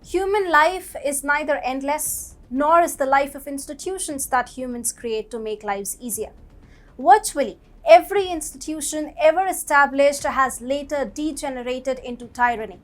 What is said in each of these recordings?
Human life is neither endless, nor is the life of institutions that humans create to make lives easier. Virtually every institution ever established has later degenerated into tyranny.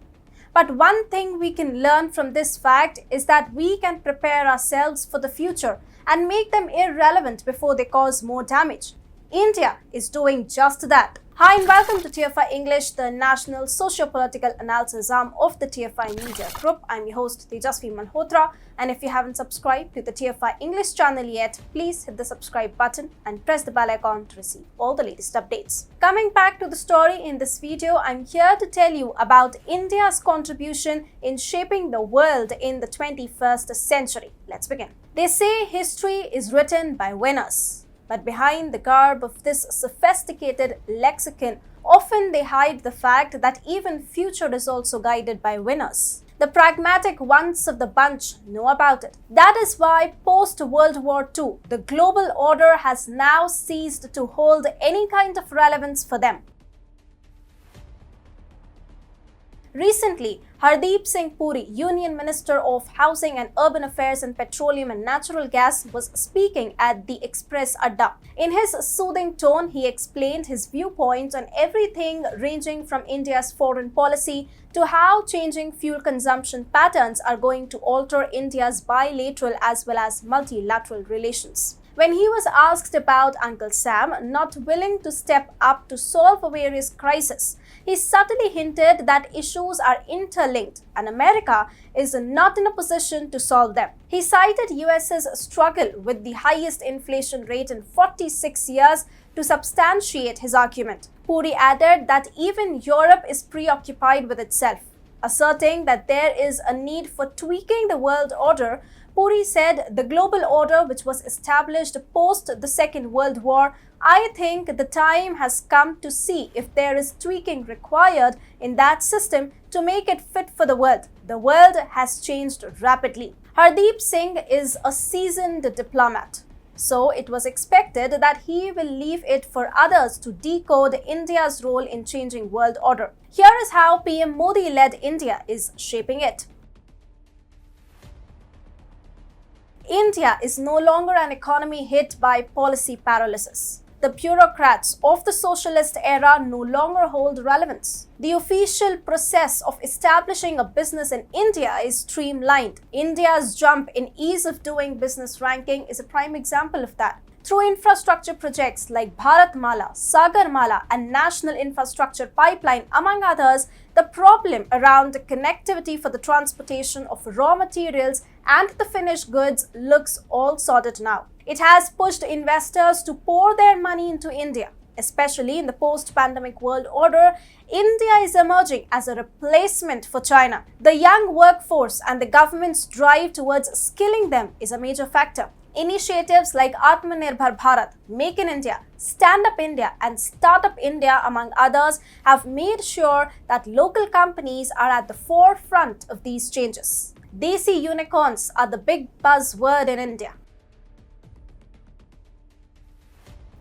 But one thing we can learn from this fact is that we can prepare ourselves for the future and make them irrelevant before they cause more damage. India is doing just that. Hi and welcome to TFI English, the national socio-political analysis arm of the TFI Media Group. I'm your host Tejasvi Malhotra, and if you haven't subscribed to the TFI English channel yet, please hit the subscribe button and press the bell icon to receive all the latest updates. Coming back to the story in this video, I'm here to tell you about India's contribution in shaping the world in the 21st century. Let's begin. They say history is written by winners. But behind the garb of this sophisticated lexicon, often they hide the fact that even future is also guided by winners. The pragmatic ones of the bunch know about it. That is why post-World War II, the global order has now ceased to hold any kind of relevance for them. Recently, Hardeep Singh Puri, Union Minister of Housing and Urban Affairs and Petroleum and Natural Gas, was speaking at the Express Adda. In his soothing tone, he explained his viewpoints on everything ranging from India's foreign policy to how changing fuel consumption patterns are going to alter India's bilateral as well as multilateral relations. When he was asked about Uncle Sam not willing to step up to solve various crises, he subtly hinted that issues are interlinked and America is not in a position to solve them. He cited US's struggle with the highest inflation rate in 46 years to substantiate his argument. Puri added that even Europe is preoccupied with itself, asserting that there is a need for tweaking the world order. Puri said, the global order which was established post the Second World War, I think the time has come to see if there is tweaking required in that system to make it fit for the world. The world has changed rapidly. Hardeep Singh is a seasoned diplomat, so it was expected that he will leave it for others to decode India's role in changing world order. Here is how PM Modi-led India is shaping it. India is no longer an economy hit by policy paralysis. The bureaucrats of the socialist era no longer hold relevance. The official process of establishing a business in India is streamlined. India's jump in ease of doing business ranking is a prime example of that. Through infrastructure projects like Bharatmala, Sagarmala and National Infrastructure Pipeline, among others, the problem around the connectivity for the transportation of raw materials and the finished goods looks all sorted now. It has pushed investors to pour their money into India. Especially in the post-pandemic world order, India is emerging as a replacement for China. The young workforce and the government's drive towards skilling them is a major factor. Initiatives like Atmanirbhar Bharat, Make in India, Stand Up India and Startup India, among others, have made sure that local companies are at the forefront of these changes. Desi unicorns are the big buzzword in India.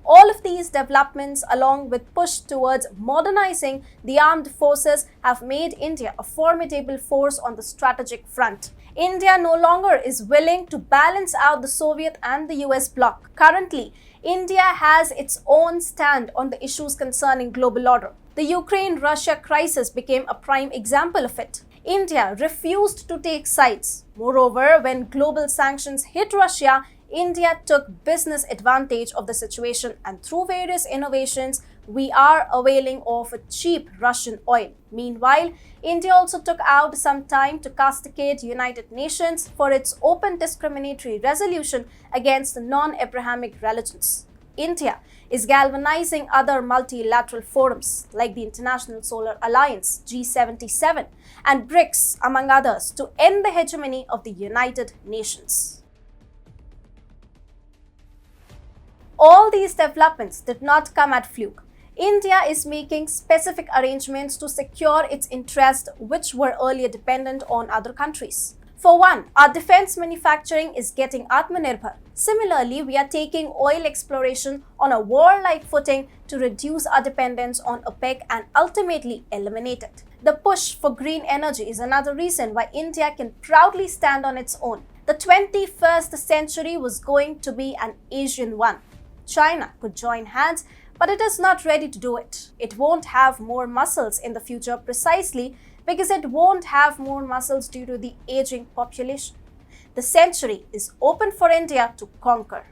All of these developments, along with push towards modernizing the armed forces, have made India a formidable force on the strategic front. India no longer is willing to balance out the Soviet and the US bloc. Currently, India has its own stand on the issues concerning global order. The Ukraine-Russia crisis became a prime example of it. India refused to take sides. Moreover, when global sanctions hit Russia, India took business advantage of the situation, and through various innovations, we are availing of cheap Russian oil. Meanwhile, India also took out some time to castigate United Nations for its open discriminatory resolution against non-Abrahamic religions. India is galvanizing other multilateral forums like the International Solar Alliance, G77, and BRICS, among others, to end the hegemony of the United Nations. All these developments did not come at fluke. India is making specific arrangements to secure its interests, which were earlier dependent on other countries. For one, our defense manufacturing is getting Atmanirbhar. Similarly, we are taking oil exploration on a warlike footing to reduce our dependence on OPEC and ultimately eliminate it. The push for green energy is another reason why India can proudly stand on its own. The 21st century was going to be an Asian one. China could join hands, but it is not ready to do it. It won't have more muscles in the future precisely because it won't have more muscles due to the aging population. The century is open for India to conquer.